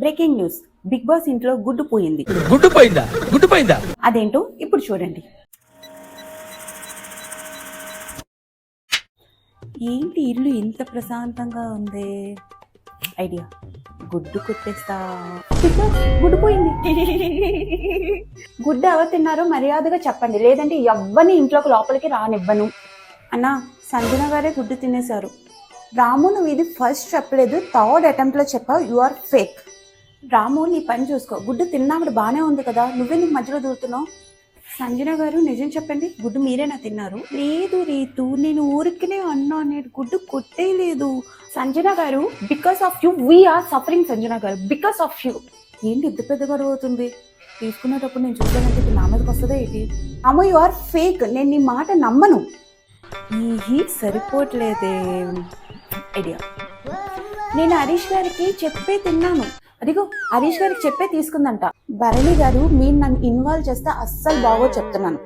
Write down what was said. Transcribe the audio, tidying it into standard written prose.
Breaking news, big boss ఇంట్లో గుడ్డు పోయింది. గుడ్డు పోయిందా? అదేంటో ఇప్పుడు చూడండి. ఏంటి ఇల్లు ఇంత ప్రశాంతంగా ఉంది? ఐడియా, గుడ్డు కొట్టేస్తా. బిగ్ బాస్ గుడ్డు పోయింది. గుడ్డు ఎవరు తిన్నారో మర్యాదగా చెప్పండి, లేదంటే ఎవ్వని ఇంట్లోకి లోపలికి రానివ్వను. అన్నా, సంజన గారే గుడ్డు తినేశారు. రాము, నువ్వు ఇది ఫస్ట్ చెప్పలేదు, థర్డ్ అటెంప్ట్ లో చెప్పావు. You are fake. రాము, నీ పని చూసుకో. గుడ్డు తిన్నావిడ బానే ఉంది కదా, నువ్వే నీకు మధ్యలో దూరుతున్నావు. సంజన గారు, నిజం చెప్పండి, గుడ్డు మీరేనా తిన్నారు? లేదు రీతు, నేను ఊరికినే అన్నా, నేను గుడ్డు కొట్టేయలేదు. సంజన గారు, because of you we are suffering. Sanjana గారు, బికాస్ ఆఫ్ యూ. ఏంటి ఇంత పెద్ద గొడవ అవుతుంది? తీసుకునేటప్పుడు నేను చూసానంటే ఇప్పుడు నా మీదకి వస్తుందా ఏంటి? అమ్మ, యు ఆర్ ఫేక్. నేను నీ మాట నమ్మను. ఈ హీట్ సరిపోవట్లేదే. ఐడియా, నేను హరీష్ గారికి చెప్పే తిన్నాను. అదిగో హరీష్ గారికి చెప్పే తీసుకుందంట. భరణి గారు, మీరు నన్ను ఇన్వాల్వ్ చేస్తే అస్సలు బాగో చెప్తున్నాను.